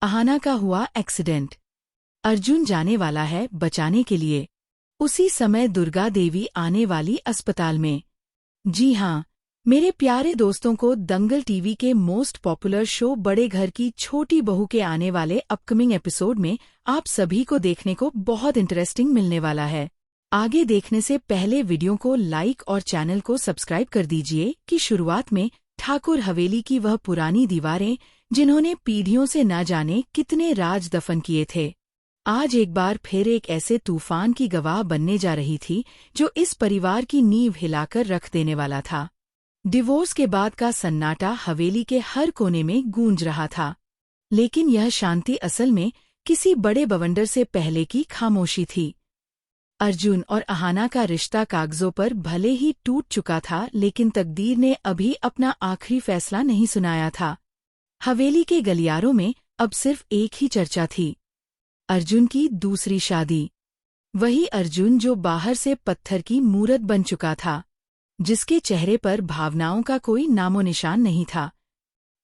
अहाना का हुआ एक्सीडेंट। अर्जुन जाने वाला है बचाने के लिए। उसी समय दुर्गा देवी आने वाली अस्पताल में। जी हाँ, मेरे प्यारे दोस्तों को दंगल टीवी के मोस्ट पॉपुलर शो बड़े घर की छोटी बहू के आने वाले अपकमिंग एपिसोड में आप सभी को देखने को बहुत इंटरेस्टिंग मिलने वाला है। आगे देखने से पहले वीडियो को लाइक और चैनल को सब्सक्राइब कर दीजिए कि शुरुआत में ठाकुर हवेली की वह पुरानी दीवारें जिन्होंने पीढ़ियों से न जाने कितने राज दफन किए थे, आज एक बार फिर एक ऐसे तूफान की गवाह बनने जा रही थी जो इस परिवार की नींव हिलाकर रख देने वाला था। डिवोर्स के बाद का सन्नाटा हवेली के हर कोने में गूंज रहा था, लेकिन यह शांति असल में किसी बड़े बवंडर से पहले की खामोशी थी। अर्जुन और अहाना का रिश्ता कागजों पर भले ही टूट चुका था, लेकिन तकदीर ने अभी अपना आखिरी फैसला नहीं सुनाया था। हवेली के गलियारों में अब सिर्फ एक ही चर्चा थी, अर्जुन की दूसरी शादी। वही अर्जुन जो बाहर से पत्थर की मूरत बन चुका था, जिसके चेहरे पर भावनाओं का कोई नामो निशान नहीं था,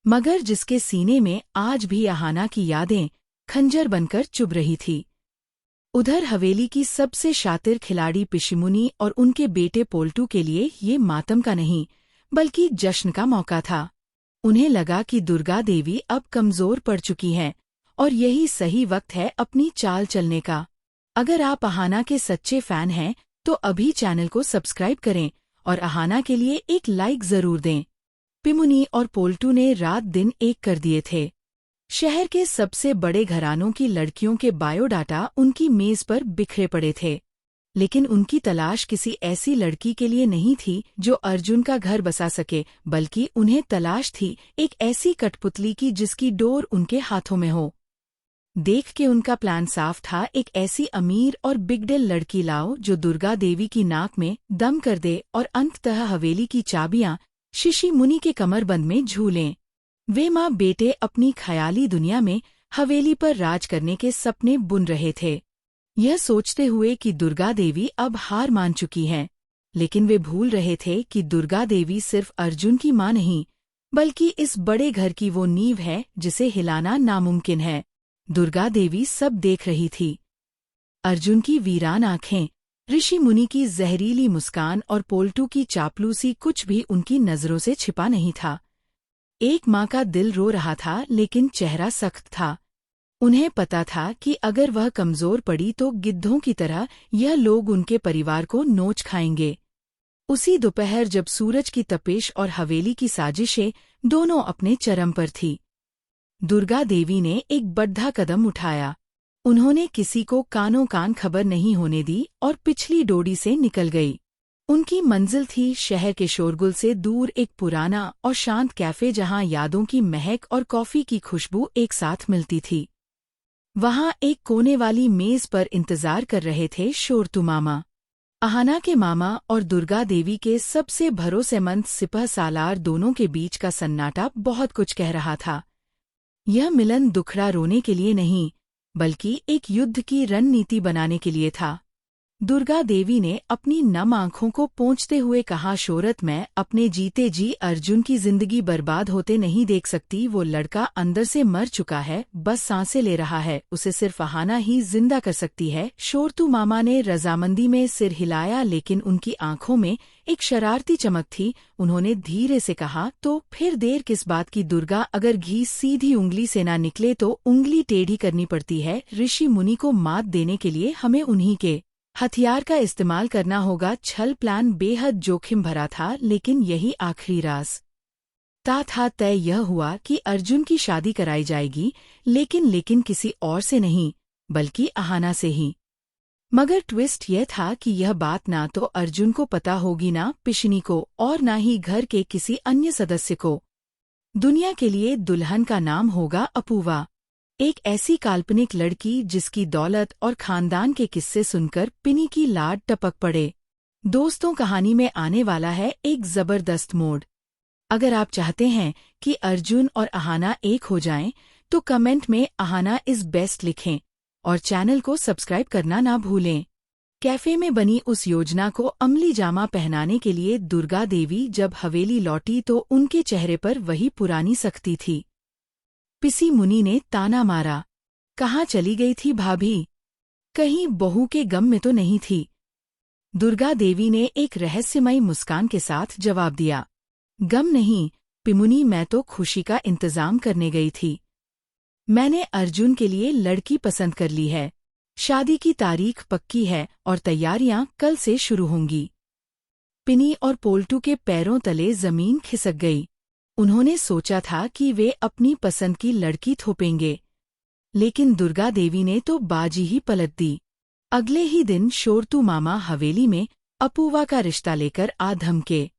मगर जिसके सीने में आज भी अहाना की यादें खंजर बनकर चुभ रही थी। उधर हवेली की सबसे शातिर खिलाड़ी पिशिमुनी और उनके बेटे पोल्टू के लिए ये मातम का नहीं बल्कि जश्न का मौका था। उन्हें लगा कि दुर्गा देवी अब कमजोर पड़ चुकी हैं और यही सही वक्त है अपनी चाल चलने का। अगर आप अहाना के सच्चे फैन हैं तो अभी चैनल को सब्सक्राइब करें और अहाना के लिए एक लाइक जरूर दें। पिमुनी और पोल्टू ने रात दिन एक कर दिए थे। शहर के सबसे बड़े घरानों की लड़कियों के बायोडाटा उनकी मेज पर बिखरे पड़े थे, लेकिन उनकी तलाश किसी ऐसी लड़की के लिए नहीं थी जो अर्जुन का घर बसा सके, बल्कि उन्हें तलाश थी एक ऐसी कठपुतली की जिसकी डोर उनके हाथों में हो। देख के उनका प्लान साफ था, एक ऐसी अमीर और बिगडेल लड़की लाओ जो दुर्गा देवी की नाक में दम कर दे और अंततः हवेली की चाबियां शिशी मुनि के कमरबंद में झूलें। वे माँ बेटे अपनी ख्याली दुनिया में हवेली पर राज करने के सपने बुन रहे थे, यह सोचते हुए कि दुर्गा देवी अब हार मान चुकी हैं। लेकिन वे भूल रहे थे कि दुर्गा देवी सिर्फ अर्जुन की माँ नहीं, बल्कि इस बड़े घर की वो नींव है जिसे हिलाना नामुमकिन है। दुर्गा देवी सब देख रही थी, अर्जुन की वीरान आंखें, ऋषि मुनि की जहरीली मुस्कान और पोल्टू की चापलूसी, कुछ भी उनकी नजरों से छिपा नहीं था। एक माँ का दिल रो रहा था, लेकिन चेहरा सख्त था। उन्हें पता था कि अगर वह कमजोर पड़ी तो गिद्धों की तरह यह लोग उनके परिवार को नोच खाएंगे। उसी दोपहर जब सूरज की तपिश और हवेली की साजिशें दोनों अपने चरम पर थी, दुर्गा देवी ने एक बड़ा कदम उठाया। उन्होंने किसी को कानों कान खबर नहीं होने दी और पिछली डोडी से निकल गई। उनकी मंजिल थी शहर के शोरगुल से दूर एक पुराना और शांत कैफे, जहां यादों की महक और कॉफी की खुशबू एक साथ मिलती थी। वहां एक कोने वाली मेज पर इंतजार कर रहे थे शोरतू मामा। अहाना के मामा और दुर्गा देवी के सबसे भरोसेमंद सिपह सालार, दोनों के बीच का सन्नाटा बहुत कुछ कह रहा था। यह मिलन दुखड़ा रोने के लिए नहीं, बल्कि एक युद्ध की रणनीति बनाने के लिए था। दुर्गा देवी ने अपनी नम आंखों को पोंछते हुए कहा, शोहरत, मैं अपने जीते जी अर्जुन की जिंदगी बर्बाद होते नहीं देख सकती। वो लड़का अंदर से मर चुका है, बस सांसें ले रहा है, उसे सिर्फ अहाना ही जिंदा कर सकती है। शोरतू मामा ने रजामंदी में सिर हिलाया, लेकिन उनकी आंखों में एक शरारती चमक थी। उन्होंने धीरे से कहा, तो फिर देर किस बात की दुर्गा, अगर घी सीधी उंगली से ना निकले तो उंगली टेढ़ी करनी पड़ती है। ऋषि मुनि को मात देने के लिए हमें उन्हीं के हथियार का इस्तेमाल करना होगा। छल प्लान बेहद जोखिम भरा था, लेकिन यही आखिरी रास्ता था। तय यह हुआ कि अर्जुन की शादी कराई जाएगी, लेकिन किसी और से नहीं, बल्कि अहाना से ही। मगर ट्विस्ट यह था कि यह बात ना तो अर्जुन को पता होगी, ना पिशनी को, और ना ही घर के किसी अन्य सदस्य को। दुनिया के लिए दुल्हन का नाम होगा अपूर्वा, एक ऐसी काल्पनिक लड़की जिसकी दौलत और खानदान के किस्से सुनकर पिनी की लाड टपक पड़े। दोस्तों, कहानी में आने वाला है एक जबरदस्त मोड़। अगर आप चाहते हैं कि अर्जुन और अहाना एक हो जाएं, तो कमेंट में अहाना इज बेस्ट लिखें और चैनल को सब्सक्राइब करना ना भूलें। कैफे में बनी उस योजना को अमली जामा पहनाने के लिए दुर्गा देवी जब हवेली लौटी तो उनके चेहरे पर वही पुरानी सख्ती थी। पिसी मुनि ने ताना मारा, कहाँ चली गई थी भाभी? कहीं बहू के गम में तो नहीं थी? दुर्गा देवी ने एक रहस्यमयी मुस्कान के साथ जवाब दिया, गम नहीं पिमुनी, मैं तो खुशी का इंतजाम करने गई थी। मैंने अर्जुन के लिए लड़की पसंद कर ली है। शादी की तारीख पक्की है और तैयारियां कल से शुरू होंगी। पिनी और पोल्टू के पैरों तले जमीन खिसक गई। उन्होंने सोचा था कि वे अपनी पसंद की लड़की थोपेंगे, लेकिन दुर्गा देवी ने तो बाजी ही पलट दी। अगले ही दिन शोरतू मामा हवेली में अपूवा का रिश्ता लेकर आ धमके।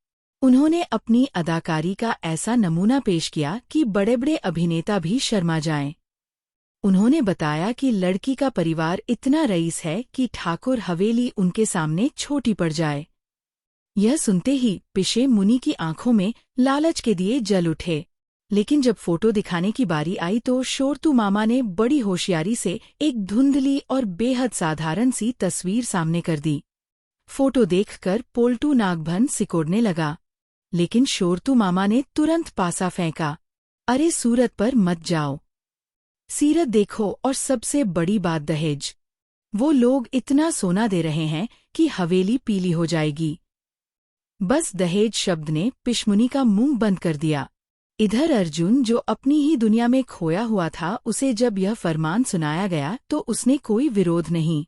उन्होंने अपनी अदाकारी का ऐसा नमूना पेश किया कि बड़े बड़े अभिनेता भी शर्मा जाएं। उन्होंने बताया कि लड़की का परिवार इतना रईस है कि ठाकुर हवेली उनके सामने छोटी पड़ जाए। यह सुनते ही पिशे मुनि की आंखों में लालच के दिए जल उठे, लेकिन जब फोटो दिखाने की बारी आई तो शोरतू मामा ने बड़ी होशियारी से एक धुंधली और बेहद साधारण सी तस्वीर सामने कर दी। फोटो देखकर पोल्टू नागभन सिकोड़ने लगा, लेकिन शोरतू मामा ने तुरंत पासा फेंका, अरे सूरत पर मत जाओ, सीरत देखो, और सबसे बड़ी बात दहेज। वो लोग इतना सोना दे रहे हैं कि हवेली पीली हो जाएगी। बस दहेज शब्द ने पिशमुनी का मुंह बंद कर दिया। इधर अर्जुन, जो अपनी ही दुनिया में खोया हुआ था, उसे जब यह फरमान सुनाया गया तो उसने कोई विरोध नहीं